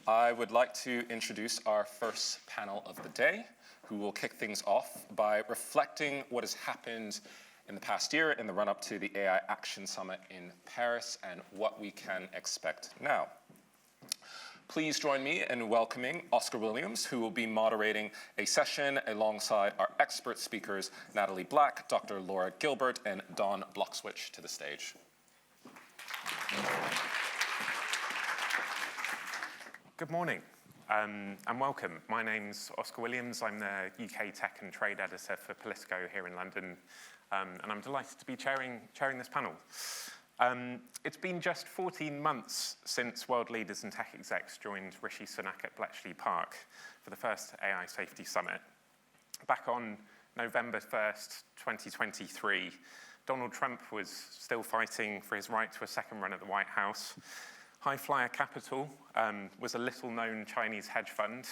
I would like to introduce our first panel of the day, who will kick things off by reflecting what has happened in the past year in the run-up to the AI Action Summit in Paris and what we can expect now. Please join me in welcoming Oscar Williams, who will be moderating a session alongside our expert speakers, Natalie Black, Dr. Laura Gilbert, and Dawn Bloxwich to the stage. Good morning and welcome. My name's Oscar Williams. I'm the UK Tech and Trade Editor for Politico here in London, and I'm delighted to be chairing this panel. It's been just 14 months since world leaders and tech execs joined Rishi Sunak at Bletchley Park for the first AI Safety Summit. Back on November 1st, 2023, Donald Trump was still fighting for his right to a second run at the White House. High Flyer Capital was a little-known Chinese hedge fund,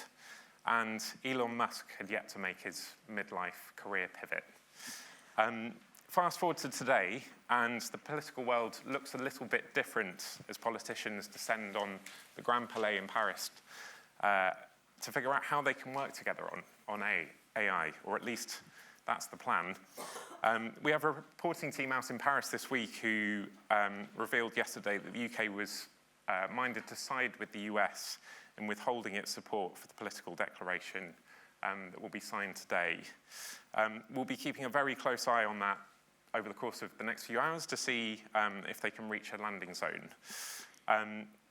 and Elon Musk had yet to make his midlife career pivot. Fast forward to today, and the political world looks a little bit different as politicians descend on the Grand Palais in Paris to figure out how they can work together on AI, or at least that's the plan. We have a reporting team out in Paris this week who revealed yesterday that the UK was minded to side with the US in withholding its support for the political declaration that will be signed today. We'll be keeping a very close eye on that over the course of the next few hours to see if they can reach a landing zone.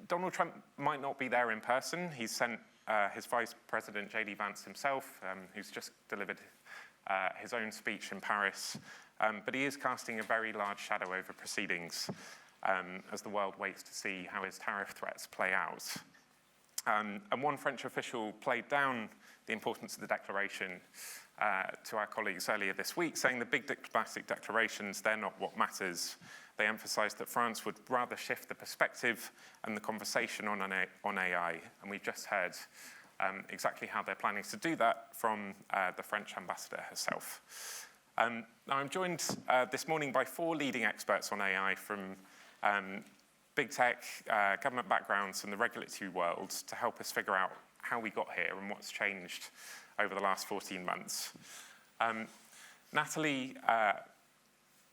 Donald Trump might not be there in person. He's sent his Vice President, J.D. Vance himself, who's just delivered his own speech in Paris, but he is casting a very large shadow over proceedings as the world waits to see how his tariff threats play out. And one French official played down the importance of the declaration to our colleagues earlier this week, saying the big diplomatic declarations, they're not what matters. They emphasised that France would rather shift the perspective and the conversation on AI, and we've just heard exactly how they're planning to do that from the French ambassador herself. Now I'm joined this morning by 4 leading experts on AI from big tech, government backgrounds, and the regulatory world to help us figure out how we got here and what's changed over the last 14 months. Natalie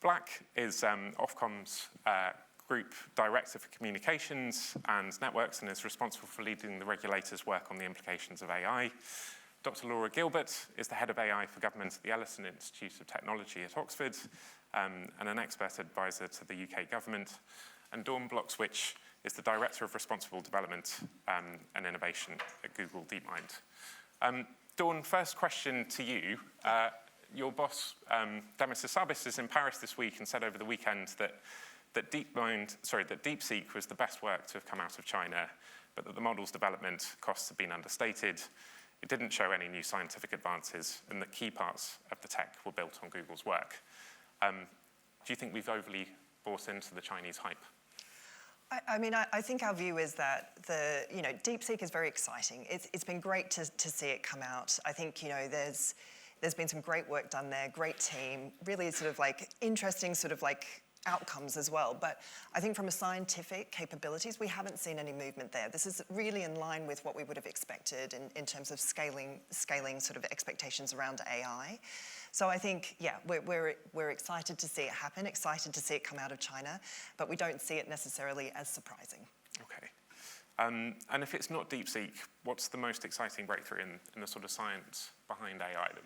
Black is Ofcom's Group Director for Communications and Networks and is responsible for leading the regulators' work on the implications of AI. Dr. Laura Gilbert is the Head of AI for Government at the Ellison Institute of Technology at Oxford and an expert advisor to the UK government. And Dawn Bloxwich is the Director of Responsible Development and Innovation at Google DeepMind. Dawn, first question to you. Your boss, Demis Hassabis, is in Paris this week and said over the weekend that DeepSeek was the best work to have come out of China, but that the model's development costs have been understated. It didn't show any new scientific advances, and that key parts of the tech were built on Google's work. Do you think we've overly bought into the Chinese hype? I mean, I think our view is that DeepSeek is very exciting. It's been great to see it come out. I think there's been some great work done there, great team, really sort of like interesting sort of like outcomes as well. But I think from a scientific capabilities, we haven't seen any movement there. This is really in line with what we would have expected in terms of scaling sort of expectations around AI. So I think, yeah, we're excited to see it happen, excited to see it come out of China, but we don't see it necessarily as surprising. Okay. And if it's not DeepSeek, what's the most exciting breakthrough in the sort of science behind AI that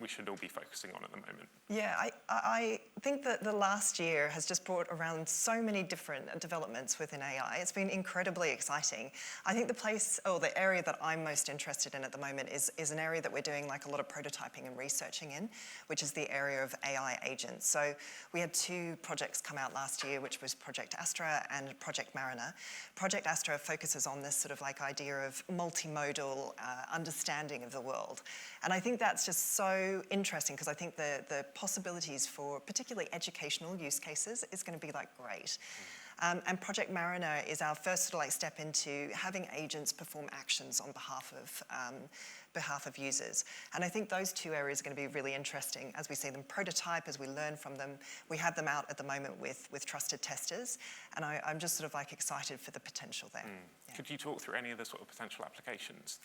we should all be focusing on at the moment? Yeah, I think that the last year has just brought around so many different developments within AI. It's been incredibly exciting. I think the area that I'm most interested in at the moment is an area that we're doing like a lot of prototyping and researching in, which is the area of AI agents. So we had 2 projects come out last year, which was Project Astra and Project Mariner. Project Astra focuses on this sort of like idea of multimodal understanding of the world. And I think that's just so interesting because I think the possibilities for particularly educational use cases is going to be like great. And Project Mariner is our first sort of like step into having agents perform actions on behalf of behalf of users. And I think those two areas are going to be really interesting as we see them prototype, as we learn from them. We have them out at the moment with trusted testers, and I'm just sort of like excited for the potential there. Yeah. Could you talk through any of the sort of potential applications?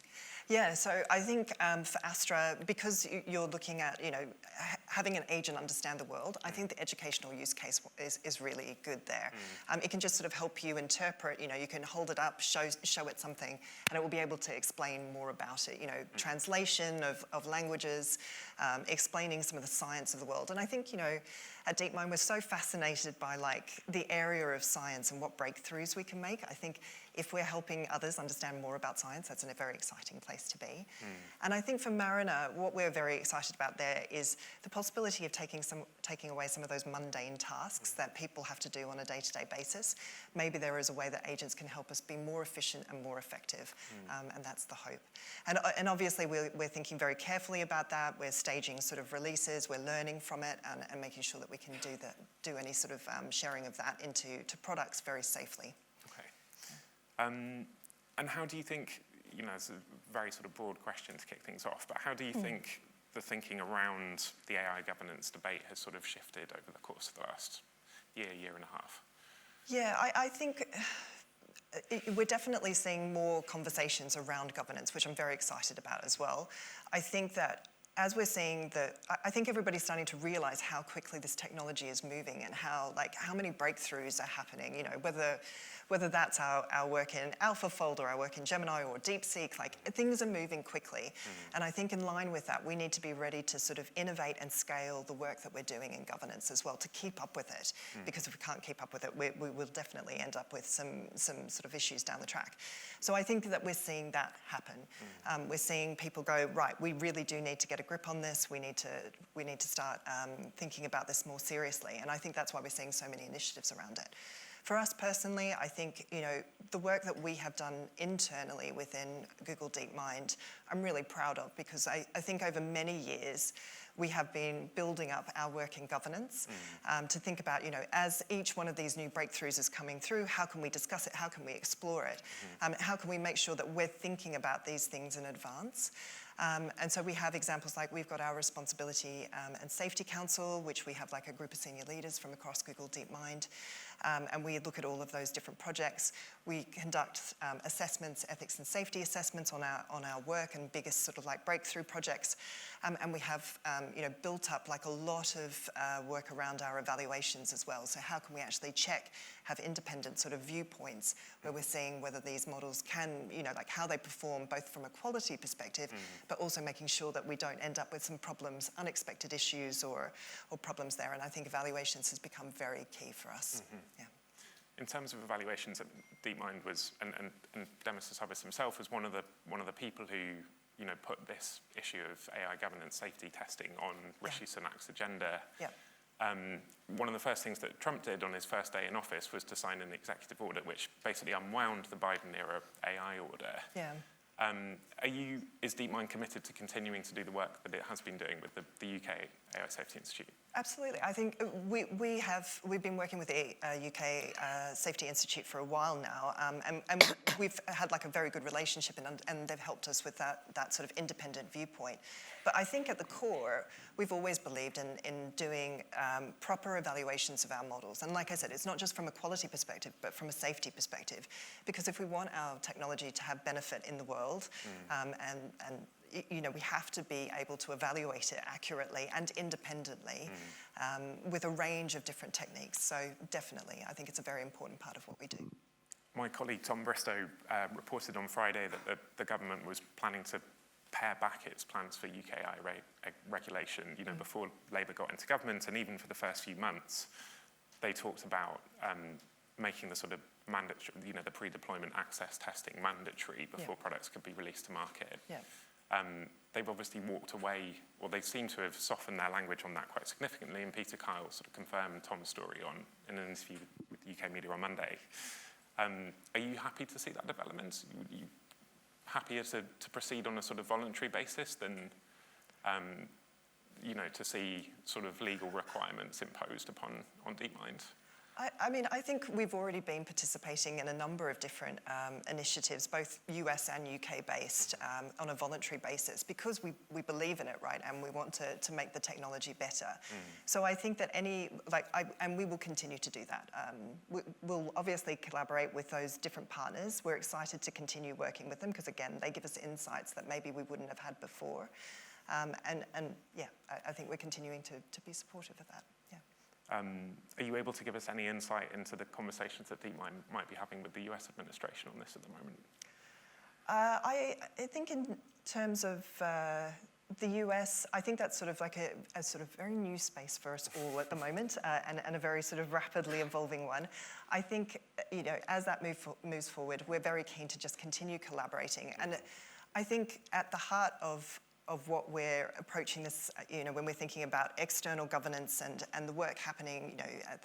Yeah, so I think for Astra, because you're looking at, having an agent understand the world, I think the educational use case is really good there. It can just sort of help you interpret, you can hold it up, show it something, and it will be able to explain more about it, translation of languages, explaining some of the science of the world. And I think, at DeepMind, we're so fascinated by the area of science and what breakthroughs we can make. I think if we're helping others understand more about science, that's a very exciting place to be. And I think for Mariner, what we're very excited about there is the possibility of taking away some of those mundane tasks that people have to do on a day-to-day basis. Maybe there is a way that agents can help us be more efficient and more effective, and that's the hope. And obviously, we're thinking very carefully about that. We're staging sort of releases, we're learning from it, and making sure that we can do any sort of sharing of that into products very safely. And how do you think, it's a very sort of broad question to kick things off, but how do you think the thinking around the AI governance debate has sort of shifted over the course of the last year and a half? Yeah, I think we're definitely seeing more conversations around governance, which I'm very excited about as well. I think that as we're seeing I think everybody's starting to realize how quickly this technology is moving and how many breakthroughs are happening, whether that's our work in AlphaFold or our work in Gemini or DeepSeek, things are moving quickly. And I think in line with that, we need to be ready to sort of innovate and scale the work that we're doing in governance as well to keep up with it. Because if we can't keep up with it, we will definitely end up with some sort of issues down the track. So I think that we're seeing that happen. We're seeing people go, right, we really do need to get a grip on this. We need to start thinking about this more seriously. And I think that's why we're seeing so many initiatives around it. For us personally, I think, the work that we have done internally within Google DeepMind, I'm really proud of, because I think over many years, we have been building up our work in governance to think about, as each one of these new breakthroughs is coming through, how can we discuss it? How can we explore it? How can we make sure that we're thinking about these things in advance? And so we have examples like we've got our Responsibility and Safety Council, which we have a group of senior leaders from across Google DeepMind. And we look at all of those different projects. We conduct assessments, ethics and safety assessments on our work and biggest sort of breakthrough projects. And we have built up a lot of work around our evaluations as well. So how can we actually have independent sort of viewpoints where we're seeing whether these models can, how they perform both from a quality perspective, but also making sure that we don't end up with some problems, unexpected issues or problems there. And I think evaluations has become very key for us. Yeah. In terms of evaluations, DeepMind was, and Demis Hassabis himself was one of the people who put this issue of AI governance safety testing on Rishi Sunak's agenda. Yeah. One of the first things that Trump did on his first day in office was to sign an executive order which basically unwound the Biden-era AI order. Yeah. Is DeepMind committed to continuing to do the work that it has been doing with the UK AI Safety Institute? Absolutely. I think we've been working with the UK Safety Institute for a while now, and we've had a very good relationship, and they've helped us with that sort of independent viewpoint. But I think at the core, we've always believed in doing proper evaluations of our models. And like I said, it's not just from a quality perspective, but from a safety perspective. Because if we want our technology to have benefit in the world, we have to be able to evaluate it accurately and independently with a range of different techniques. So definitely, I think it's a very important part of what we do. My colleague Tom Bristow reported on Friday that the government was planning to pare back its plans for UK AI regulation. Before Labour got into government, and even for the first few months, they talked about making the sort of mandatory, the pre-deployment access testing mandatory before products could be released to market. Yeah. They've obviously walked away, or they seem to have softened their language on that quite significantly, and Peter Kyle sort of confirmed Tom's story in an interview with UK media on Monday. Are you happy to see that development? Are you happier to proceed on a sort of voluntary basis than to see sort of legal requirements imposed on DeepMind? I mean, I think we've already been participating in a number of different initiatives, both US and UK based, on a voluntary basis, because we believe in it, right? And we want to make the technology better. So I think that and we will continue to do that. We'll obviously collaborate with those different partners. We're excited to continue working with them because, again, they give us insights that maybe we wouldn't have had before. I think we're continuing to be supportive of that. Yeah. Are you able to give us any insight into the conversations that DeepMind might be having with the US administration on this at the moment? I think in terms of the US, I think that's sort of like a sort of very new space for us all at the moment, and a very sort of rapidly evolving one. I think, as that moves forward, we're very keen to just continue collaborating. And I think at the heart of what we're approaching this, when we're thinking about external governance and the work happening, at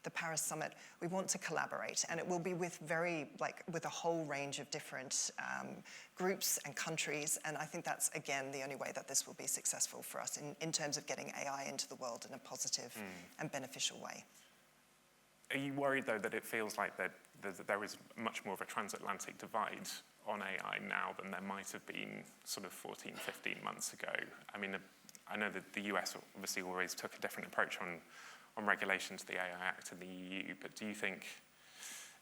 the Paris Summit, we want to collaborate, and it will be with a whole range of different groups and countries, and I think that's, again, the only way that this will be successful for us in terms of getting AI into the world in a positive and beneficial way. Are you worried, though, that it feels like that there is much more of a transatlantic divide on AI now than there might have been sort of 14, 15 months ago? I mean, I know that the US obviously always took a different approach on regulation to the AI Act in the EU, but do you think,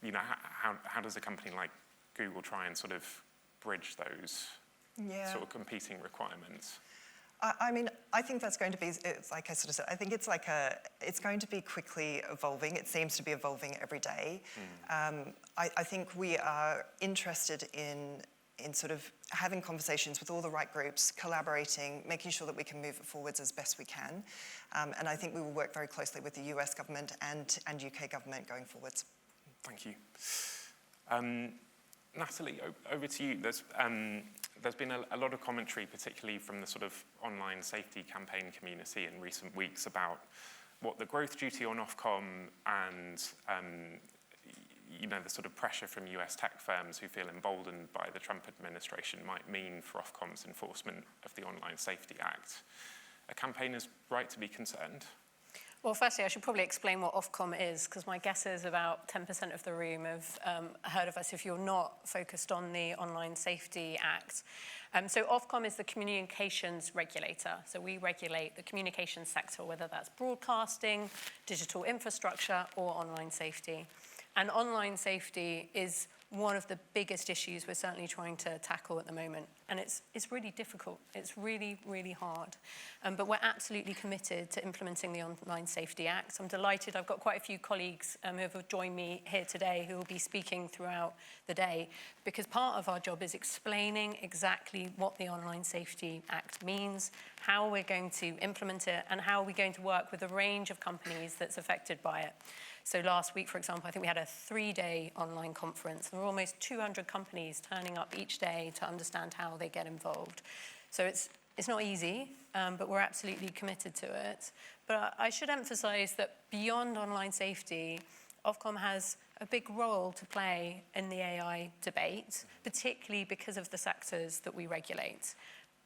how does a company like Google try and sort of bridge those sort of competing requirements? I mean, I think that's going to be, like I sort of said, I think it's going to be quickly evolving. It seems to be evolving every day. I think we are interested in sort of having conversations with all the right groups, collaborating, making sure that we can move it forwards as best we can. And I think we will work very closely with the US government and UK government going forwards. Thank you. Natalie, over to you. There's been a lot of commentary, particularly from the sort of online safety campaign community in recent weeks, about what the growth duty on Ofcom and the sort of pressure from US tech firms who feel emboldened by the Trump administration might mean for Ofcom's enforcement of the Online Safety Act. Are campaigners right to be concerned? Well, firstly, I should probably explain what Ofcom is, because my guess is about 10% of the room have heard of us if you're not focused on the Online Safety Act. So Ofcom is the communications regulator. So we regulate the communications sector, whether that's broadcasting, digital infrastructure, or online safety. And online safety is one of the biggest issues we're certainly trying to tackle at the moment. And it's really difficult. It's really, really hard. But we're absolutely committed to implementing the Online Safety Act. I'm delighted. I've got quite a few colleagues who have joined me here today who will be speaking throughout the day, because part of our job is explaining exactly what the Online Safety Act means, how we're going to implement it, and how we're going to work with a range of companies that's affected by it. So last week, for example, I think we had a 3-day online conference. There were almost 200 companies turning up each day to understand how they get involved. So it's not easy, but we're absolutely committed to it. But I should emphasize that beyond online safety, Ofcom has a big role to play in the AI debate, particularly because of the sectors that we regulate.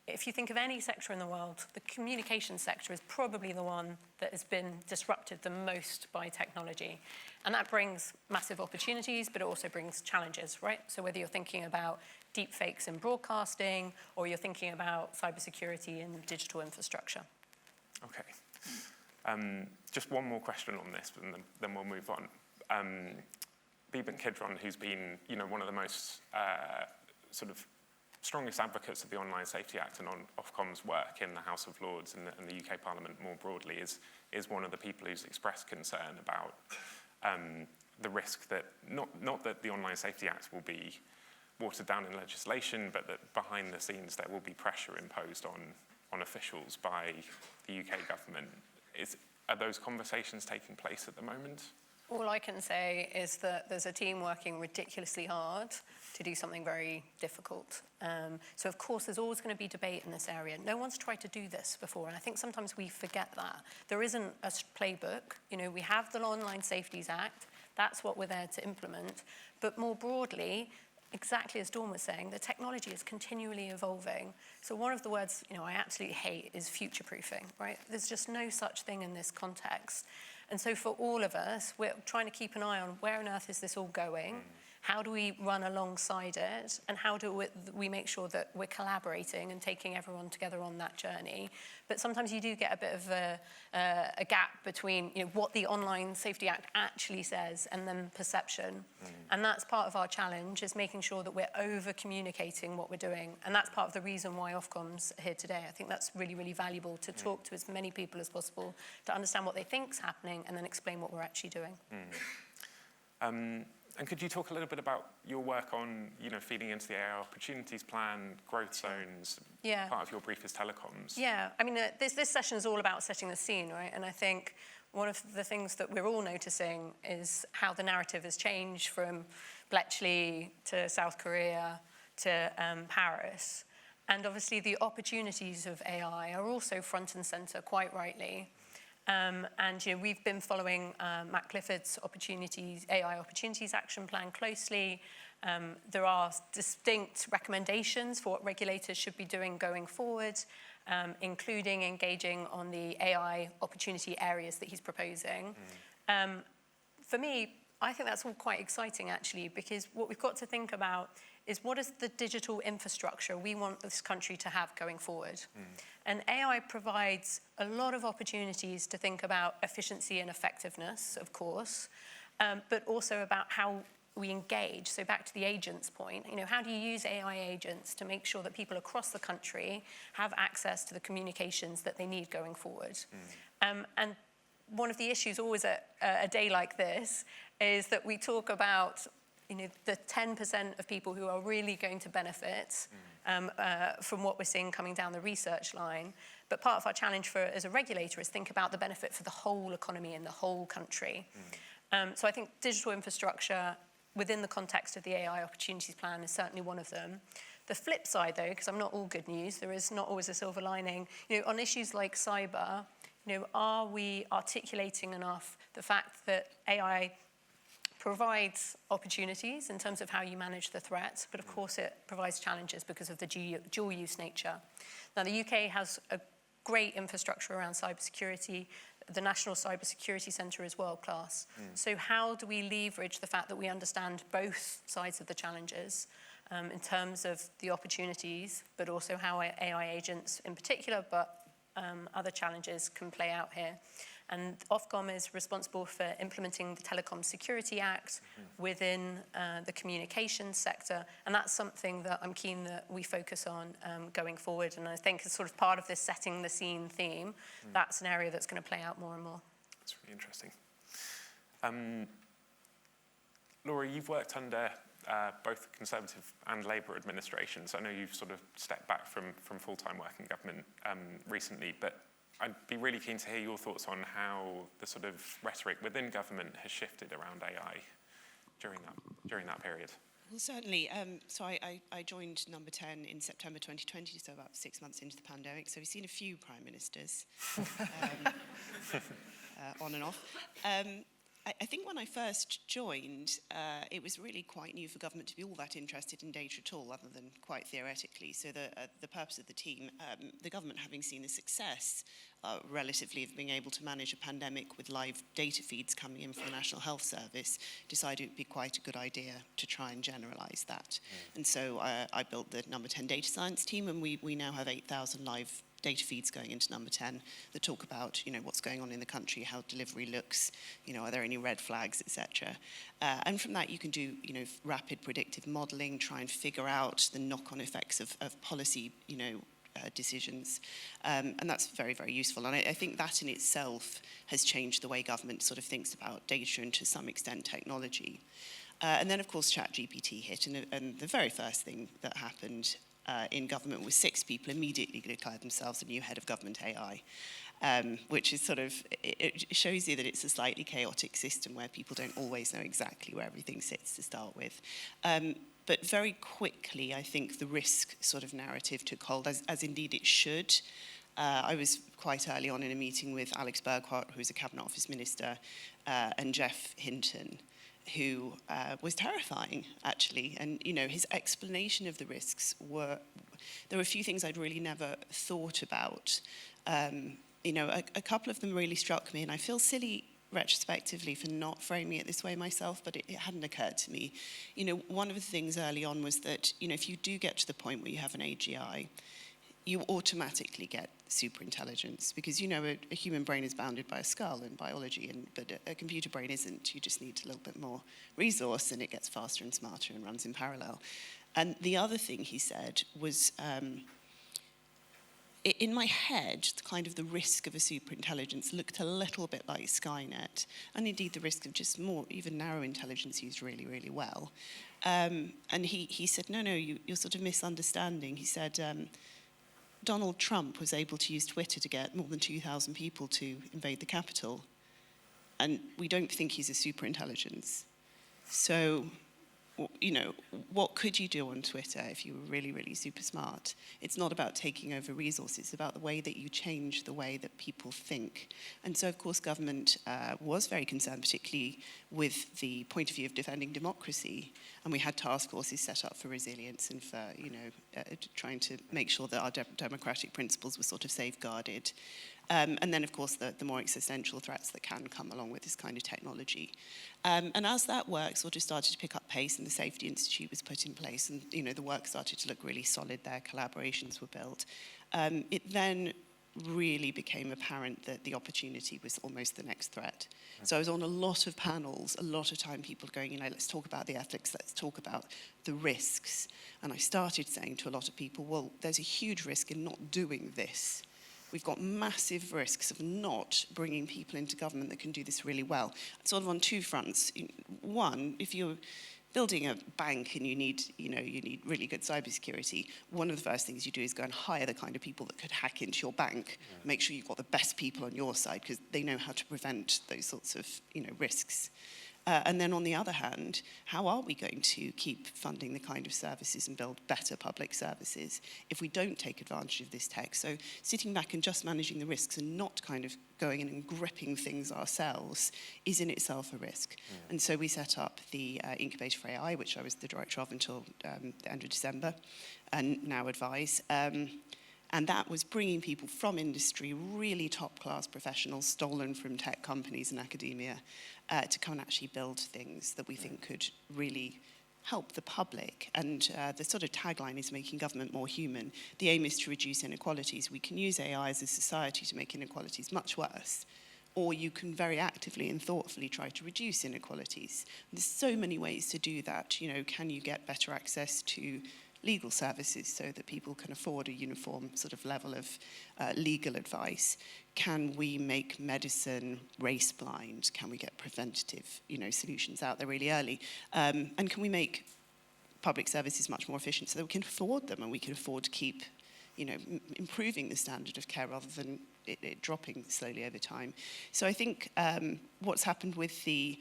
If you think of any sector in the world, the communication sector is probably the one that has been disrupted the most by technology. And that brings massive opportunities, but it also brings challenges, right? So whether you're thinking about deep fakes in broadcasting, or you're thinking about cybersecurity in digital infrastructure. Okay. Just one more question on this, and then we'll move on. Gilbert Kidron, who's been, one of the most sort of strongest advocates of the Online Safety Act and on Ofcom's work in the House of Lords and the UK Parliament more broadly, is one of the people who's expressed concern about the risk that, not that the Online Safety Act will be watered down in legislation, but that behind the scenes there will be pressure imposed on officials by the UK government. Are those conversations taking place at the moment? All I can say is that there's a team working ridiculously hard to do something very difficult. So, of course, there's always going to be debate in this area. No one's tried to do this before, and I think sometimes we forget that. There isn't a playbook. We have the Online Safety Act. That's what we're there to implement. But more broadly, exactly as Dawn was saying, the technology is continually evolving. So one of the words, I absolutely hate is future-proofing, right? There's just no such thing in this context. And so for all of us, we're trying to keep an eye on where on earth is this all going? How do we run alongside it? And how do we make sure that we're collaborating and taking everyone together on that journey? But sometimes you do get a bit of a gap between what the Online Safety Act actually says and then perception. And that's part of our challenge, is making sure that we're over-communicating what we're doing. And that's part of the reason why Ofcom's here today. I think that's really, really valuable, to talk to as many people as possible, to understand what they think's happening and then explain what we're actually doing. And could you talk a little bit about your work on, feeding into the AI opportunities plan, growth zones? Yeah. Part of your brief is telecoms. Yeah, I mean, this session is all about setting the scene, right? And I think one of the things that we're all noticing is how the narrative has changed from Bletchley to South Korea to Paris. And obviously the opportunities of AI are also front and center, quite rightly. And we've been following Matt Clifford's AI Opportunities Action Plan closely. There are distinct recommendations for what regulators should be doing going forward, including engaging on the AI opportunity areas that he's proposing. For me, I think that's all quite exciting, actually, because what we've got to think about is what is the digital infrastructure we want this country to have going forward. And AI provides a lot of opportunities to think about efficiency and effectiveness, of course, but also about how we engage. So back to the agents point, how do you use AI agents to make sure that people across the country have access to the communications that they need going forward? And one of the issues always at a day like this is that we talk about the 10% of people who are really going to benefit from what we're seeing coming down the research line. But part of our challenge as a regulator is think about the benefit for the whole economy and the whole country. So I think digital infrastructure within the context of the AI Opportunities Plan is certainly one of them. The flip side, though, because I'm not all good news, there is not always a silver lining. On issues like cyber, are we articulating enough the fact that AI provides opportunities in terms of how you manage the threat, but of course it provides challenges because of the dual-use nature. Now, the UK has a great infrastructure around cybersecurity. The National Cybersecurity Centre is world-class. So how do we leverage the fact that we understand both sides of the challenges in terms of the opportunities, but also how AI agents in particular, but other challenges can play out here? And Ofcom is responsible for implementing the Telecom Security Act within the communications sector. And that's something that I'm keen that we focus on going forward. And I think as sort of part of this setting the scene theme, that's an area that's going to play out more and more. That's really interesting. Laura, you've worked under both Conservative and Labour administrations. I know you've sort of stepped back from full-time work in government recently, but I'd be really keen to hear your thoughts on how the sort of rhetoric within government has shifted around AI during that period. Well, certainly. So I joined Number 10 in September 2020, so about 6 months into the pandemic. So we've seen a few prime ministers on and off. I think when I first joined, it was really quite new for government to be all that interested in data at all, other than quite theoretically. So the purpose of the team, the government having seen the success relatively of being able to manage a pandemic with live data feeds coming in from the National Health Service, decided it would be quite a good idea to try and generalise that. And so I built the Number 10 data science team, and we now have 8,000 live data feeds going into Number 10 that talk about, what's going on in the country, how delivery looks, are there any red flags, etc. And from that, you can do, rapid predictive modelling, try and figure out the knock-on effects of policy, decisions. And that's very, very useful. And I think that in itself has changed the way government sort of thinks about data and to some extent technology. And then, of course, ChatGPT hit. And the very first thing that happened in government was 6 people immediately declared themselves a new head of government AI, which is sort of, it shows you that it's a slightly chaotic system where people don't always know exactly where everything sits to start with. But very quickly, I think the risk sort of narrative took hold, as indeed it should. I was quite early on in a meeting with Alex Burghardt, who's a Cabinet Office Minister, and Jeff Hinton, who was terrifying, actually. And, his explanation of the risks there were a few things I'd really never thought about. A couple of them really struck me, and I feel silly retrospectively for not framing it this way myself, but it hadn't occurred to me. You know, one of the things early on was that, you know, if you do get to the point where you have an AGI, you automatically get superintelligence, because, you know, a human brain is bounded by a skull and biology, but a computer brain isn't. You just need a little bit more resource, and it gets faster and smarter and runs in parallel. And the other thing he said was, in my head, kind of the risk of a superintelligence looked a little bit like Skynet, and indeed the risk of just more, even narrow intelligence used really, really well. And he said, no, you're sort of misunderstanding. He said, Donald Trump was able to use Twitter to get more than 2,000 people to invade the Capitol, and we don't think he's a superintelligence. So, you know, what could you do on Twitter if you were really, really super smart? It's not about taking over resources, it's about the way that you change the way that people think. And so, of course, government was very concerned, particularly with the point of view of defending democracy. And we had task forces set up for resilience and for, you know, trying to make sure that our democratic principles were sort of safeguarded. And then, of course, the more existential threats that can come along with this kind of technology. And as that work sort of started to pick up pace and the Safety Institute was put in place and, you know, the work started to look really solid there, collaborations were built, it then really became apparent that the opportunity was almost the next threat. So I was on a lot of panels, a lot of time people going, you know, let's talk about the ethics, let's talk about the risks. And I started saying to a lot of people, well, there's a huge risk in not doing this. We've got massive risks of not bringing people into government that can do this really well. Sort of on two fronts. One, if you're building a bank and you need really good cybersecurity, one of the first things you do is go and hire the kind of people that could hack into your bank. Make sure you've got the best people on your side because they know how to prevent those sorts of, you know, risks. And then on the other hand, how are we going to keep funding the kind of services and build better public services if we don't take advantage of this tech? So sitting back and just managing the risks and not kind of going in and gripping things ourselves is in itself a risk. And so we set up the Incubator for AI, which I was the director of until the end of December, and now advise. And that was bringing people from industry, really top-class professionals stolen from tech companies and academia, to come and actually build things that we think could really help the public. And the sort of tagline is making government more human. The aim is to reduce inequalities. We can use AI as a society to make inequalities much worse. Or you can very actively and thoughtfully try to reduce inequalities. There's so many ways to do that. You know, can you get better access to legal services so that people can afford a uniform sort of level of legal advice? Can we make medicine race blind? Can we get preventative, you know, solutions out there really early? And can we make public services much more efficient so that we can afford them and we can afford to keep, you know, improving the standard of care rather than it dropping slowly over time? So I think what's happened with the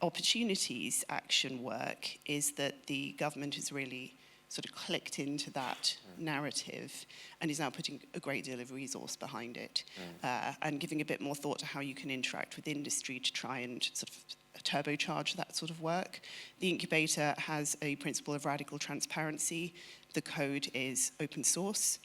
opportunities action work is that the government has really sort of clicked into that narrative and is now putting a great deal of resource behind it and giving a bit more thought to how you can interact with industry to try and sort of turbocharge that sort of work. The incubator has a principle of radical transparency. The code is open source.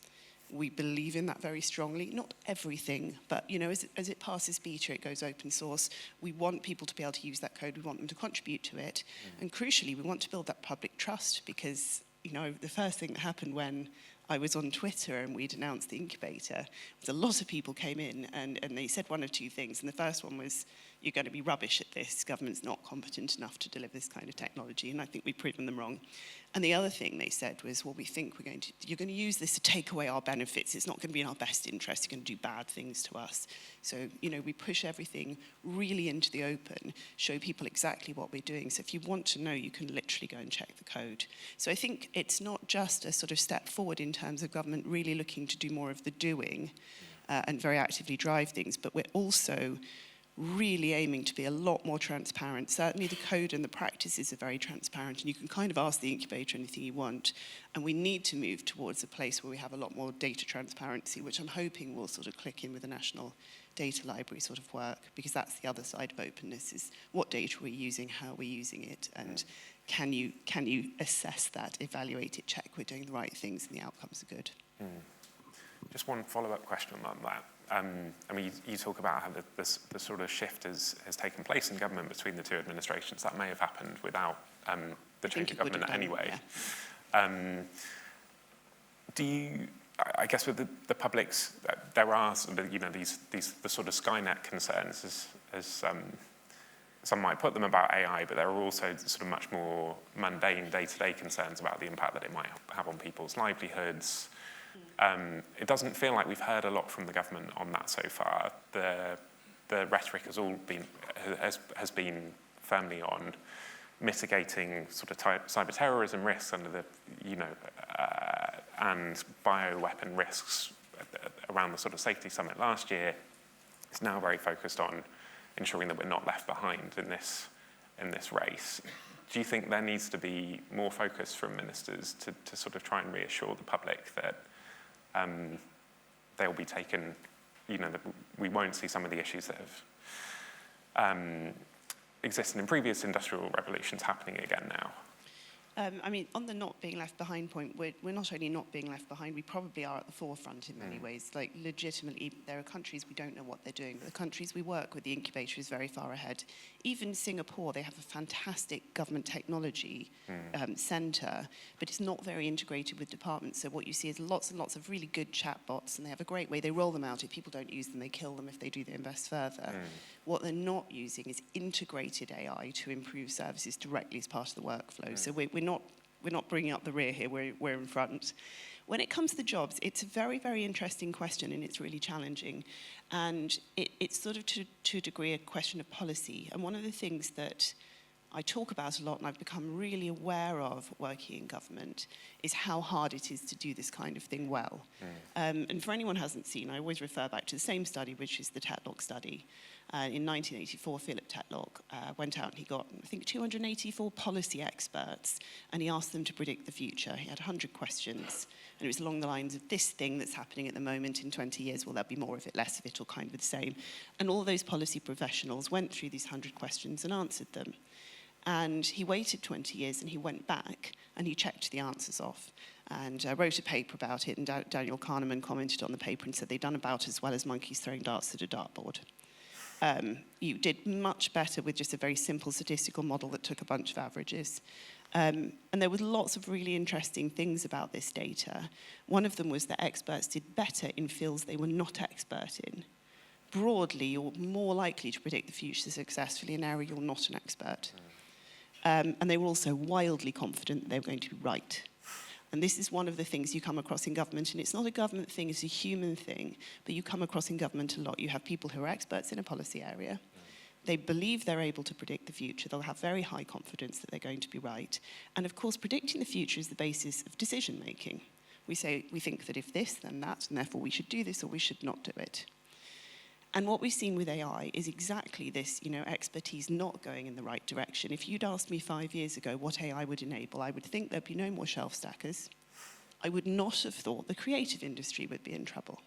We believe in that very strongly. Not everything, but, you know, as it passes beta, it goes open source. We want people to be able to use that code. We want them to contribute to it. And crucially, we want to build that public trust because, you know, the first thing that happened when I was on Twitter and we'd announced the incubator was a lot of people came in and they said one of two things. And the first one was, you're going to be rubbish at this. Government's not competent enough to deliver this kind of technology. And I think we've proven them wrong. And the other thing they said was, well, we think you're going to use this to take away our benefits. It's not going to be in our best interest. You're going to do bad things to us. So, you know, we push everything really into the open, show people exactly what we're doing. So if you want to know, you can literally go and check the code. So I think it's not just a sort of step forward in terms of government really looking to do more of the doing and very actively drive things, but we're also really aiming to be a lot more transparent. Certainly the code and the practices are very transparent, and you can kind of ask the incubator anything you want. And we need to move towards a place where we have a lot more data transparency, which I'm hoping will sort of click in with the National Data Library sort of work, because that's the other side of openness, is what data we're using, how we're using it, and can you assess that, evaluate it, check we're doing the right things and the outcomes are good. Just one follow-up question on that. I mean, you talk about how the sort of shift has taken place in government between the two administrations. That may have happened without the change of government anyway. Yeah. Do you, I guess with the public's, there are sort of, the sort of Skynet concerns, as some might put them, about AI, but there are also sort of much more mundane day-to-day concerns about the impact that it might have on people's livelihoods. It doesn't feel like we've heard a lot from the government on that so far. The rhetoric has been firmly on mitigating sort of cyber terrorism risks under the, and bioweapon risks around the sort of safety summit last year. It's now very focused on ensuring that we're not left behind in this race. Do you think there needs to be more focus from ministers to sort of try and reassure the public that they'll be taken, that we won't see some of the issues that have existed in previous industrial revolutions happening again now? I mean, on the not being left behind point, we're not only not being left behind, we probably are at the forefront in many ways. Like, legitimately, there are countries we don't know what they're doing, but the countries we work with, the incubator is very far ahead. Even Singapore, they have a fantastic government technology centre, but it's not very integrated with departments. So what you see is lots and lots of really good chatbots, and they have a great way. They roll them out. If people don't use them, they kill them. If they do, they invest further. What they're not using is integrated AI to improve services directly as part of the workflow. So we're not bringing up the rear here, we're in front. When it comes to the jobs, it's a very, very interesting question, and it's really challenging. And it's sort of, to a degree, a question of policy. And one of the things that I talk about a lot and I've become really aware of working in government is how hard it is to do this kind of thing well. And for anyone who hasn't seen, I always refer back to the same study, which is the Tetlock study. In 1984, Philip Tetlock went out and he got, I think, 284 policy experts, and he asked them to predict the future. He had 100 questions, and it was along the lines of this thing that's happening at the moment in 20 years, will there be more of it, less of it, or kind of the same? And all those policy professionals went through these 100 questions and answered them. And he waited 20 years and he went back and he checked the answers off and wrote a paper about it, and Daniel Kahneman commented on the paper and said they'd done about as well as monkeys throwing darts at a dartboard. You did much better with just a very simple statistical model that took a bunch of averages. And there were lots of really interesting things about this data. One of them was that experts did better in fields they were not expert in. Broadly, you're more likely to predict the future successfully in an area you're not an expert. And they were also wildly confident that they were going to be right. And this is one of the things you come across in government, and it's not a government thing, it's a human thing, but you come across in government a lot. You have people who are experts in a policy area. They believe they're able to predict the future. They'll have very high confidence that they're going to be right. And of course, predicting the future is the basis of decision making. We say, we think that if this, then that, and therefore we should do this or we should not do it. And what we've seen with AI is exactly this, expertise not going in the right direction. If you'd asked me 5 years ago what AI would enable, I would think there'd be no more shelf stackers. I would not have thought the creative industry would be in trouble.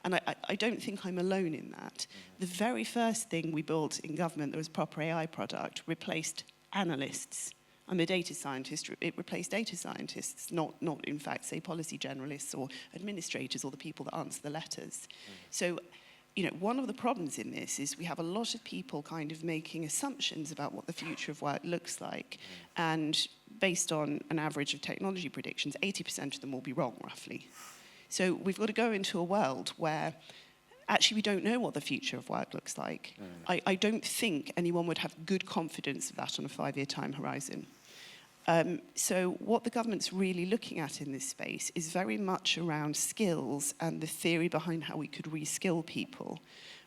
And I don't think I'm alone in that. The very first thing we built in government that was a proper AI product replaced analysts. I'm a data scientist. It replaced data scientists, not in fact, say, policy generalists or administrators or the people that answer the letters. So, one of the problems in this is we have a lot of people kind of making assumptions about what the future of work looks like. And based on an average of technology predictions, 80% of them will be wrong, roughly. So we've got to go into a world where actually we don't know what the future of work looks like. I don't think anyone would have good confidence of that on a 5-year time horizon. So what the government's really looking at in this space is very much around skills and the theory behind how we could reskill people,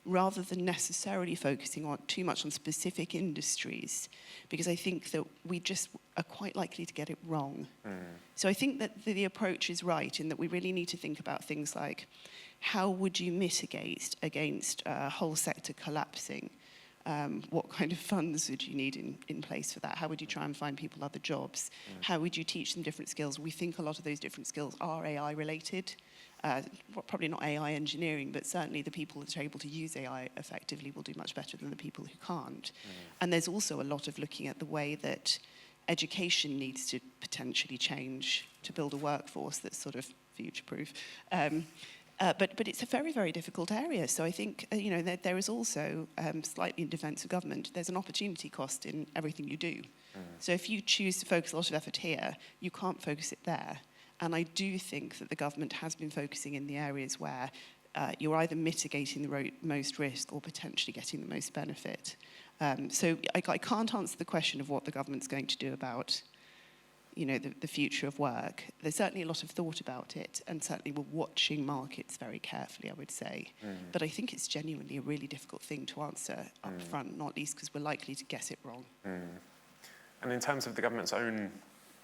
rather than necessarily focusing too much on specific industries, because I think that we just are quite likely to get it wrong. So I think that the approach is right in that we really need to think about things like, how would you mitigate against a whole sector collapsing? What kind of funds would you need in place for that? How would you try and find people other jobs? How would you teach them different skills? We think a lot of those different skills are AI related. Probably not AI engineering, but certainly the people that are able to use AI effectively will do much better than the people who can't. And there's also a lot of looking at the way that education needs to potentially change to build a workforce that's sort of future-proof. But it's a very, very difficult area. So I think, there is also, slightly in defence of government, there's an opportunity cost in everything you do. So if you choose to focus a lot of effort here, you can't focus it there. And I do think that the government has been focusing in the areas where you're either mitigating the most risk or potentially getting the most benefit. So I can't answer the question of what the government's going to do about the future of work. There's certainly a lot of thought about it, and certainly we're watching markets very carefully, I would say. But I think it's genuinely a really difficult thing to answer up front, not least because we're likely to get it wrong. And in terms of the government's own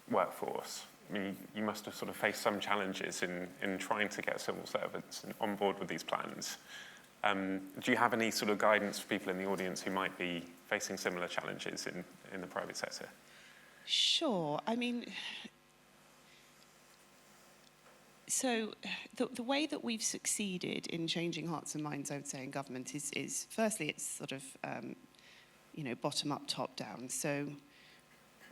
workforce, I mean, you must have sort of faced some challenges in trying to get civil servants on board with these plans. Do you have any sort of guidance for people in the audience who might be facing similar challenges in the private sector? Sure. I mean, so the way that we've succeeded in changing hearts and minds, I would say, in government is firstly, it's sort of, bottom up, top down. So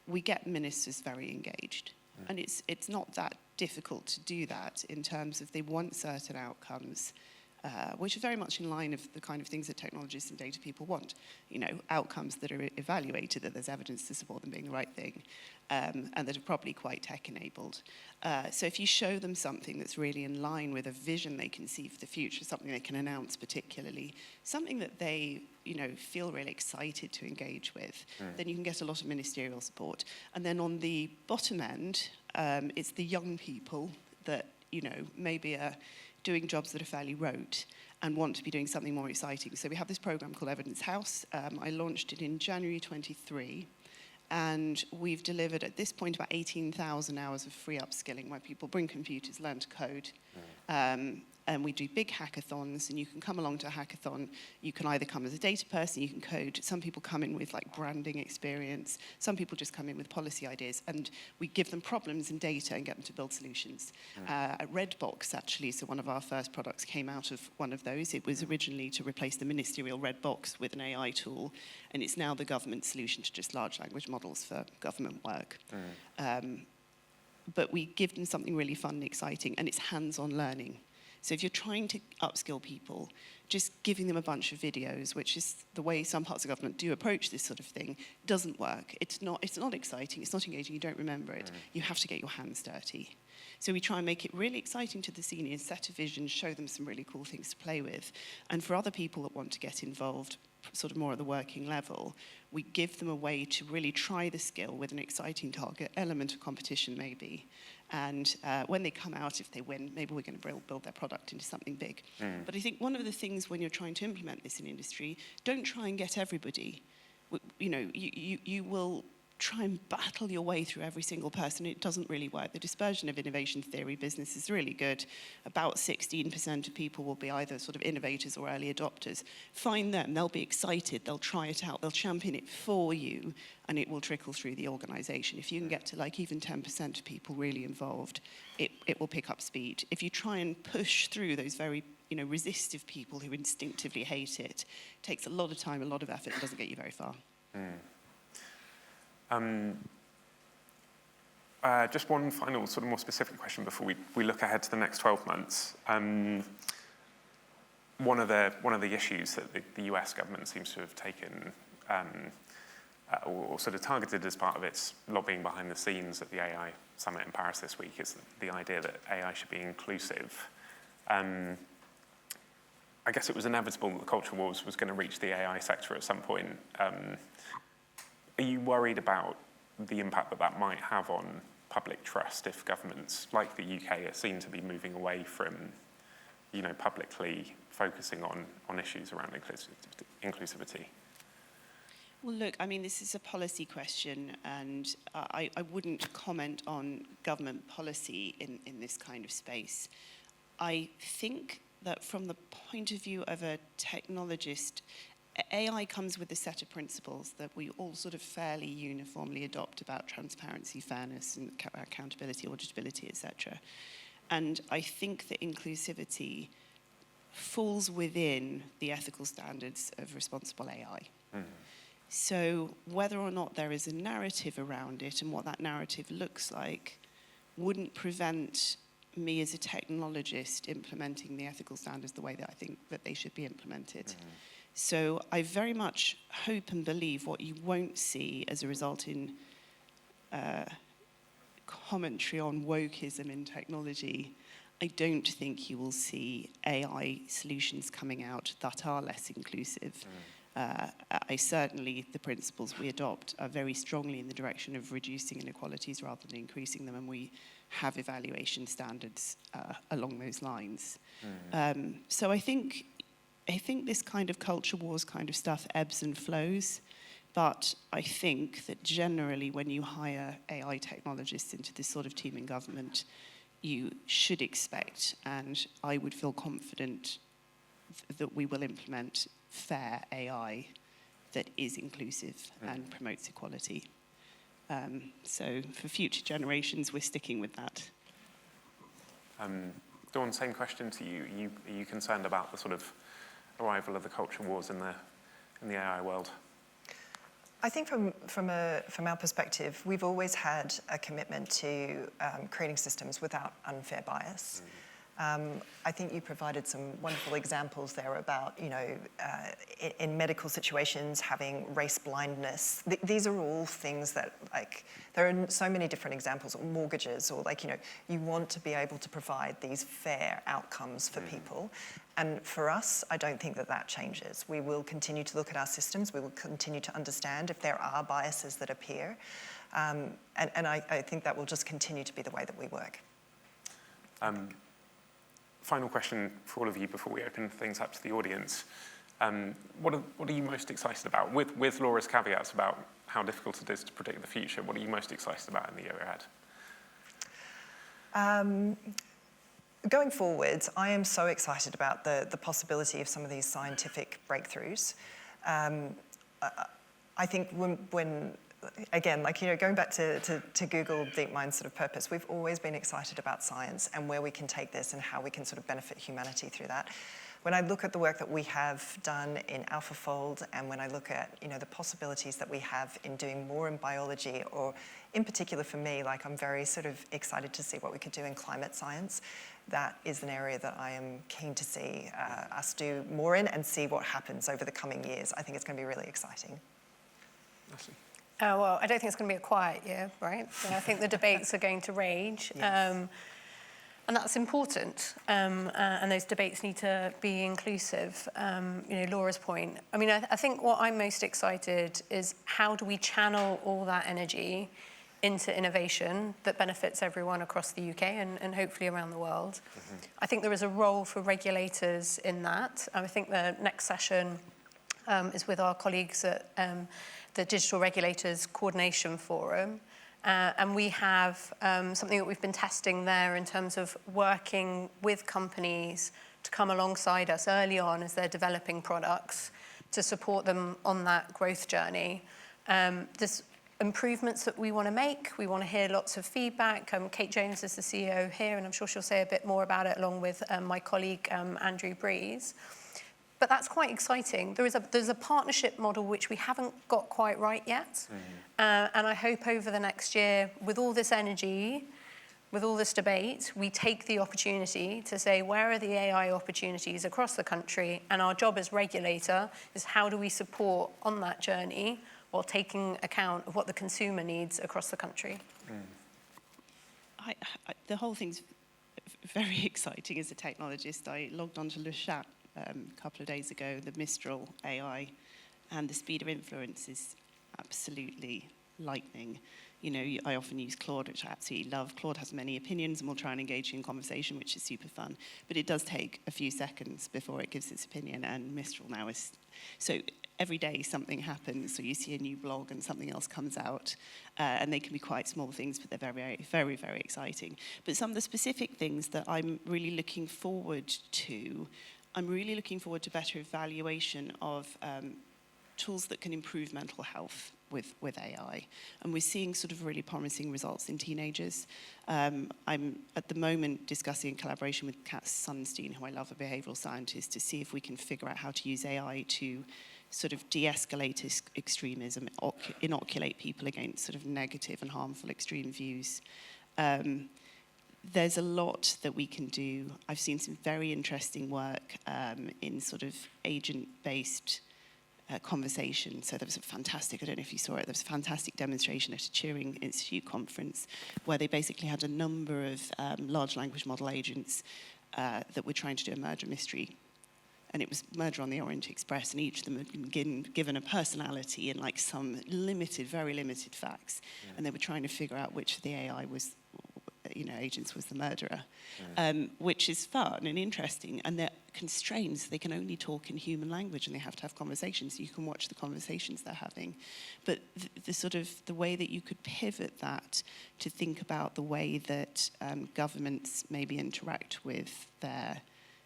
we get ministers very engaged. And it's not that difficult to do that in terms of they want certain outcomes, which are very much in line of the kind of things that technologists and data people want. Outcomes that are evaluated, that there's evidence to support them being the right thing, and that are probably quite tech-enabled. So if you show them something that's really in line with a vision they can see for the future, something they can announce particularly, something that they feel really excited to engage with, then you can get a lot of ministerial support. And then on the bottom end, it's the young people that, maybe are doing jobs that are fairly rote and want to be doing something more exciting. So we have this program called Evidence House. I launched it in January 23, and we've delivered at this point about 18,000 hours of free upskilling where people bring computers, learn to code. And we do big hackathons, and you can come along to a hackathon. You can either come as a data person, you can code. Some people come in with branding experience. Some people just come in with policy ideas, and we give them problems and data and get them to build solutions. Redbox, actually, so one of our first products came out of one of those. It was originally to replace the ministerial Redbox with an AI tool, and it's now the government solution to just large language models for government work. But we give them something really fun and exciting, and it's hands-on learning. So if you're trying to upskill people, just giving them a bunch of videos, which is the way some parts of government do approach this sort of thing, doesn't work. It's not exciting, it's not engaging, you don't remember it. You have to get your hands dirty. So we try and make it really exciting to the seniors, set a vision, show them some really cool things to play with. And for other people that want to get involved, sort of more at the working level, we give them a way to really try the skill with an exciting target, element of competition maybe. And when they come out, if they win, maybe we're going to build their product into something big. But I think one of the things when you're trying to implement this in industry, don't try and get everybody. You will try and battle your way through every single person. It doesn't really work. The dispersion of innovation theory business is really good. About 16% of people will be either sort of innovators or early adopters. Find them, they'll be excited, they'll try it out, they'll champion it for you, and it will trickle through the organization. If you can get to even 10% of people really involved, it will pick up speed. If you try and push through those very resistive people who instinctively hate it, it takes a lot of time, a lot of effort, and doesn't get you very far. Just one final sort of more specific question before we look ahead to the next 12 months. One of the issues that the US government seems to have taken or sort of targeted as part of its lobbying behind the scenes at the AI summit in Paris this week is the idea that AI should be inclusive. I guess it was inevitable that the culture wars was going to reach the AI sector at some point. Are you worried about the impact that might have on public trust if governments like the UK are seen to be moving away from, publicly focusing on issues around inclusivity? Well, look, I mean, this is a policy question, and I wouldn't comment on government policy in this kind of space. I think that from the point of view of a technologist, AI comes with a set of principles that we all sort of fairly uniformly adopt about transparency, fairness, and accountability, auditability, etc. And I think that inclusivity falls within the ethical standards of responsible AI. So whether or not there is a narrative around it and what that narrative looks like wouldn't prevent me as a technologist implementing the ethical standards the way that I think that they should be implemented. So I very much hope and believe what you won't see as a result in commentary on wokeism in technology. I don't think you will see AI solutions coming out that are less inclusive. I certainly, the principles we adopt are very strongly in the direction of reducing inequalities rather than increasing them, and we have evaluation standards along those lines. So I think this kind of culture wars kind of stuff ebbs and flows, but I think that generally when you hire AI technologists into this sort of team in government, you should expect, and I would feel confident that we will implement fair AI that is inclusive and promotes equality. So for future generations, we're sticking with that. Dawn, same question to you. Are you concerned about the sort of arrival of the culture wars in the AI world? I think from our perspective, we've always had a commitment to creating systems without unfair bias. I think you provided some wonderful examples there about, in medical situations, having race blindness. These are all things that, there are so many different examples, or mortgages, or you want to be able to provide these fair outcomes for people. And for us, I don't think that changes. We will continue to look at our systems. We will continue to understand if there are biases that appear. And I think that will just continue to be the way that we work. Final question for all of you before we open things up to the audience. What are you most excited about? With Laura's caveats about how difficult it is to predict the future, what are you most excited about in the year ahead? Going forward, I am so excited about the possibility of some of these scientific breakthroughs. I think when again, going back to Google DeepMind's sort of purpose, we've always been excited about science and where we can take this and how we can sort of benefit humanity through that. When I look at the work that we have done in AlphaFold, and when I look at the possibilities that we have in doing more in biology, or in particular for me, I'm very sort of excited to see what we could do in climate science. That is an area that I am keen to see us do more in and see what happens over the coming years. I think it's going to be really exciting. Natalie. Well, I don't think it's going to be a quiet year, right? I think the debates are going to rage. Yes. And that's important. And those debates need to be inclusive. Laura's point. I mean, I think what I'm most excited is how do we channel all that energy into innovation that benefits everyone across the UK and hopefully around the world. I think there is a role for regulators in that. I think the next session is with our colleagues at the Digital Regulators Coordination Forum. And we have something that we've been testing there in terms of working with companies to come alongside us early on as they're developing products to support them on that growth journey. There's improvements that we want to make. We want to hear lots of feedback. Kate Jones is the CEO here, and I'm sure she'll say a bit more about it along with my colleague, Andrew Breeze. But that's quite exciting. There's a partnership model which we haven't got quite right yet. And I hope over the next year, with all this energy, with all this debate, we take the opportunity to say, where are the AI opportunities across the country? And our job as regulator is how do we support on that journey while taking account of what the consumer needs across the country? The whole thing's very exciting as a technologist. I logged onto Le Chat a couple of days ago, the Mistral AI, and the speed of influence is absolutely lightning. I often use Claude, which I absolutely love. Claude has many opinions and will try and engage you in conversation, which is super fun. But it does take a few seconds before it gives its opinion, and Mistral now is... So every day something happens, so you see a new blog and something else comes out, and they can be quite small things, but they're very, very, very exciting. But some of the specific things that I'm really looking forward to, better evaluation of tools that can improve mental health with AI. And we're seeing sort of really promising results in teenagers. I'm at the moment discussing in collaboration with Kat Sunstein, who I love, a behavioral scientist, to see if we can figure out how to use AI to sort of de-escalate extremism, inoculate people against sort of negative and harmful extreme views. there's a lot that we can do. I've seen some very interesting work in sort of agent-based conversation. So there was a fantastic, I don't know if you saw it, there was a fantastic demonstration at a Turing Institute conference where they basically had a number of large language model agents that were trying to do a murder mystery. And it was Murder on the Orient Express, and each of them had been given a personality and like some limited, very limited facts. Yeah. And they were trying to figure out which of the AI was, agents was the murderer, which is fun and interesting. And they're constrained, so they can only talk in human language and they have to have conversations. You can watch the conversations they're having. But the way that you could pivot that to think about the way that governments maybe interact with their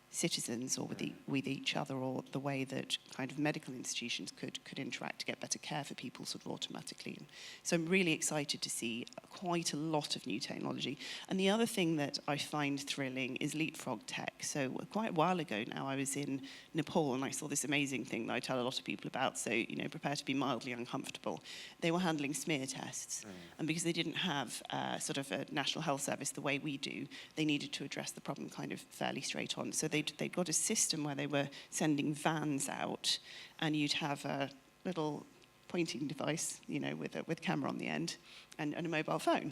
citizens or with each other, or the way that kind of medical institutions could interact to get better care for people sort of automatically. And so I'm really excited to see quite a lot of new technology. And the other thing that I find thrilling is leapfrog tech. So quite a while ago now, I was in Nepal and I saw this amazing thing that I tell a lot of people about. So, prepare to be mildly uncomfortable. They were handling smear tests. And because they didn't have sort of a national health service the way we do, they needed to address the problem kind of fairly straight on. So they'd got a system where they were sending vans out, and you'd have a little pointing device, with camera on the end, and a mobile phone.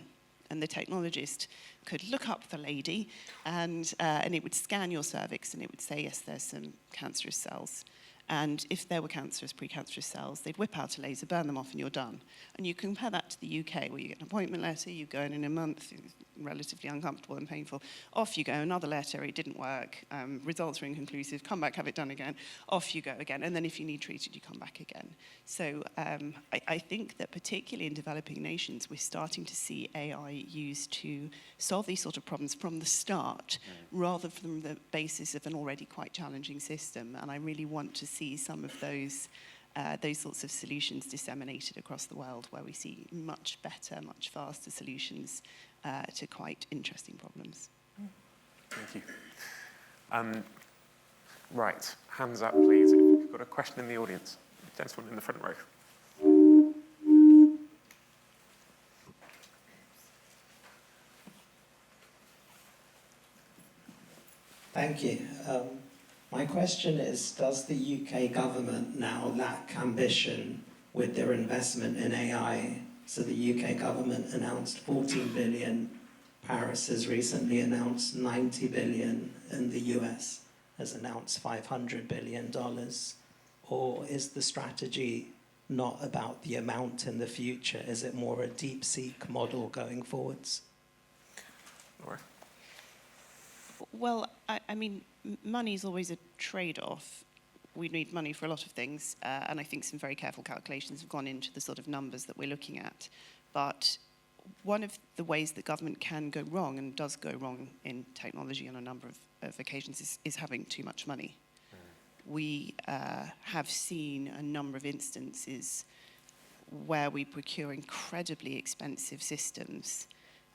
And the technologist could look up the lady, and it would scan your cervix, and it would say, yes, there's some cancerous cells. And if there were precancerous cells, they'd whip out a laser, burn them off, and you're done. And you compare that to the UK, where you get an appointment letter, you go in a month, relatively uncomfortable and painful. Off you go, another letter, it didn't work, results were inconclusive, come back, have it done again, off you go again. And then if you need treated, you come back again. So I think that particularly in developing nations, we're starting to see AI used to solve these sort of problems from the start, rather from the basis of an already quite challenging system. And I really want to see some of those sorts of solutions disseminated across the world, where we see much better, much faster solutions to quite interesting problems. Thank you. Right, hands up, please, if you've got a question in the audience. Gentleman in the front row. Thank you. My question is, does the UK government now lack ambition with their investment in AI? So the UK government announced 14 billion, Paris has recently announced 90 billion, and the US has announced $500 billion. Or is the strategy not about the amount in the future? Is it more a deep-seek model going forwards? Laura? Well, I mean, money is always a trade-off. We need money for a lot of things, and I think some very careful calculations have gone into the sort of numbers that we're looking at. But one of the ways that government can go wrong, and does go wrong in technology on a number of occasions, is having too much money. We have seen a number of instances where we procure incredibly expensive systems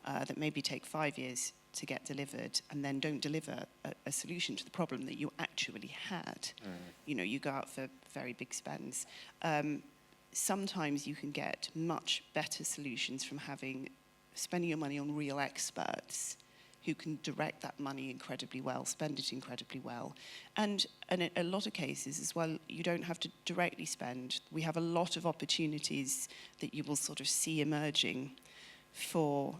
that maybe take 5 years to get delivered, and then don't deliver a solution to the problem that you actually had. You go out for very big spends. Sometimes you can get much better solutions from spending your money on real experts who can direct that money incredibly well, spend it incredibly well. And in a lot of cases as well, you don't have to directly spend. We have a lot of opportunities that you will sort of see emerging for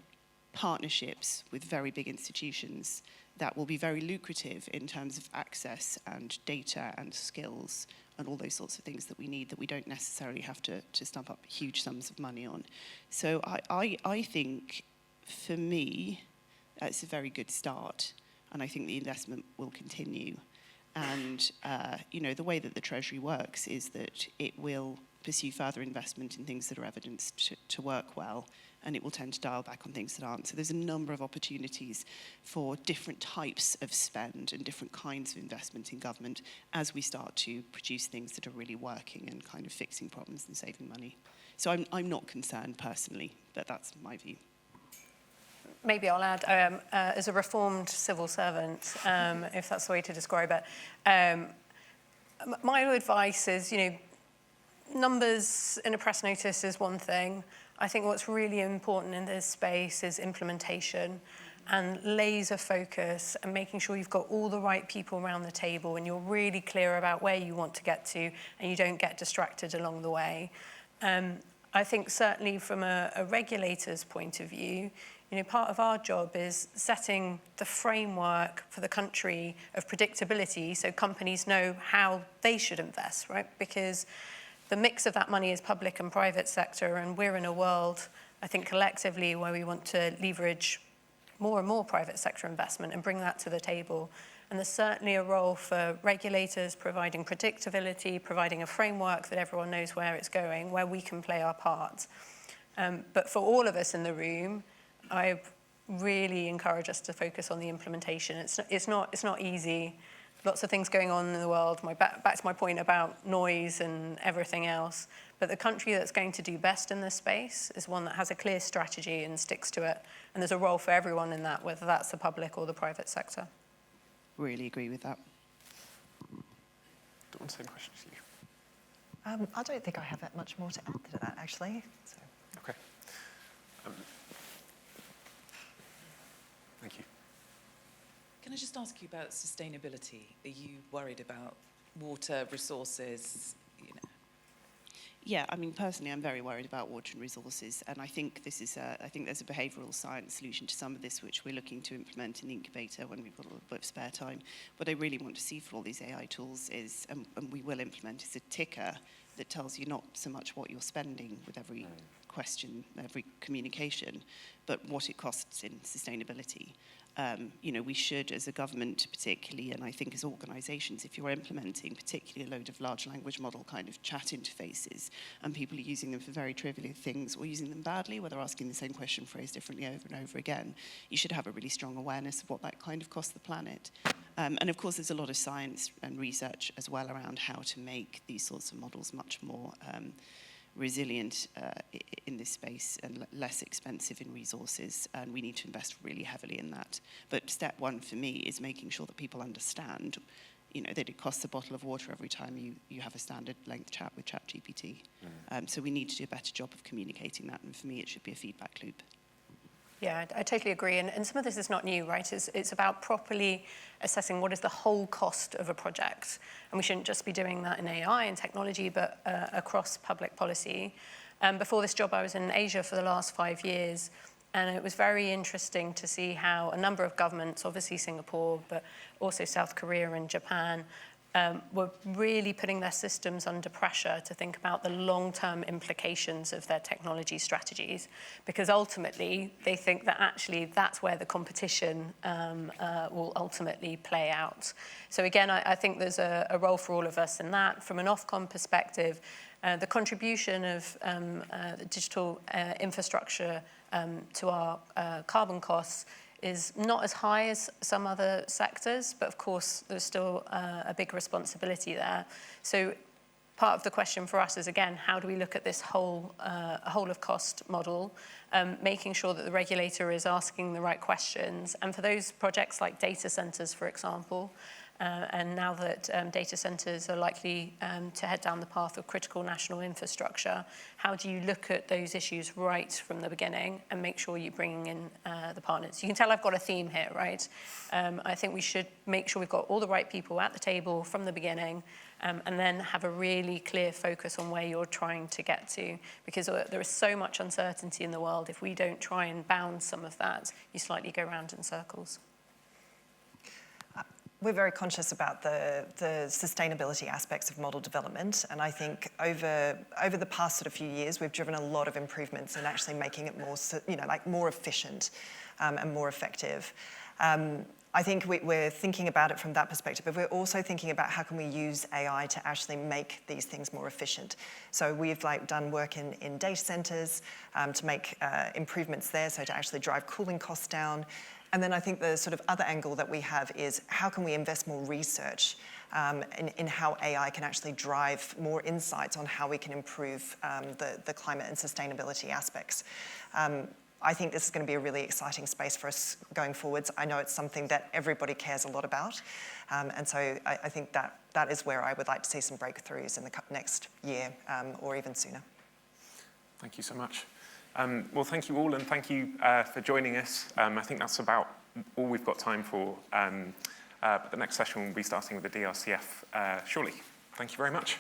partnerships with very big institutions that will be very lucrative in terms of access and data and skills and all those sorts of things that we need, that we don't necessarily have to stump up huge sums of money on. So I think, for me, it's a very good start, and I think the investment will continue. And the way that the Treasury works is that it will pursue further investment in things that are evidenced to work well, and it will tend to dial back on things that aren't. So there's a number of opportunities for different types of spend and different kinds of investment in government as we start to produce things that are really working and kind of fixing problems and saving money. So I'm not concerned personally, but that's my view. Maybe I'll add, as a reformed civil servant, if that's the way to describe it, my advice is, numbers in a press notice is one thing. I think what's really important in this space is implementation. and laser focus and making sure you've got all the right people around the table and you're really clear about where you want to get to and you don't get distracted along the way. I think certainly from a regulator's point of view, part of our job is setting the framework for the country of predictability so companies know how they should invest, right? Because the mix of that money is public and private sector, and we're in a world, I think, collectively where we want to leverage more and more private sector investment and bring that to the table. And there's certainly a role for regulators providing predictability, providing a framework that everyone knows where it's going, where we can play our part. But for all of us in the room, I really encourage us to focus on the implementation. It's not easy. Lots of things going on in the world. Back to my point about noise and everything else. But the country that's going to do best in this space is one that has a clear strategy and sticks to it. And there's a role for everyone in that, whether that's the public or the private sector. Really agree with that. Dawn, same question to you. I don't think I have that much more to add to that, actually. So. Okay. Thank you. Can I just ask you about sustainability? Are you worried about water, resources? Yeah, I mean, personally, I'm very worried about water and resources, and I think this is I think there's a behavioural science solution to some of this, which we're looking to implement in the incubator when we've got a little bit of spare time. What I really want to see for all these AI tools is, and we will implement, is a ticker that tells you not so much what you're spending with every question, every communication, but what it costs in sustainability. We should, as a government particularly, and I think as organisations, if you're implementing particularly a load of large language model kind of chat interfaces and people are using them for very trivial things or using them badly, where they're asking the same question phrased differently over and over again, you should have a really strong awareness of what that kind of costs the planet. And of course, there's a lot of science and research as well around how to make these sorts of models much more resilient in this space and less expensive in resources, and we need to invest really heavily in that. But step one for me is making sure that people understand, that it costs a bottle of water every time you have a standard length chat with ChatGPT. So we need to do a better job of communicating that, and for me it should be a feedback loop. Yeah, I totally agree. And some of this is not new, right? It's about properly assessing what is the whole cost of a project. And we shouldn't just be doing that in AI and technology, but across public policy. Before this job, I was in Asia for the last 5 years. And it was very interesting to see how a number of governments, obviously Singapore, but also South Korea and Japan, were really putting their systems under pressure to think about the long-term implications of their technology strategies, because ultimately they think that actually that's where the competition will ultimately play out. So again, I think there's a role for all of us in that. From an Ofcom perspective, the contribution of the digital infrastructure to our carbon costs is not as high as some other sectors, but of course there's still a big responsibility there. So part of the question for us is, again, how do we look at this whole of cost model, making sure that the regulator is asking the right questions. And for those projects like data centers, for example, and now that data centers are likely to head down the path of critical national infrastructure, how do you look at those issues right from the beginning and make sure you're bringing in the partners? You can tell I've got a theme here, right? I think we should make sure we've got all the right people at the table from the beginning, and then have a really clear focus on where you're trying to get to. Because there is so much uncertainty in the world. If we don't try and bound some of that, you slightly go round in circles. We're very conscious about the sustainability aspects of model development, and I think over the past sort of few years, we've driven a lot of improvements in actually making it more, more efficient and more effective. I think we're thinking about it from that perspective, but we're also thinking about how can we use AI to actually make these things more efficient. So we've done work in data centers to make improvements there, so to actually drive cooling costs down. And then I think the sort of other angle that we have is how can we invest more research in how AI can actually drive more insights on how we can improve the climate and sustainability aspects. I think this is going to be a really exciting space for us going forwards. I know it's something that everybody cares a lot about. And so I think that is where I would like to see some breakthroughs in the next year or even sooner. Thank you so much. Well, thank you all, and thank you for joining us. I think that's about all we've got time for. But the next session will be starting with the DRCF shortly. Thank you very much.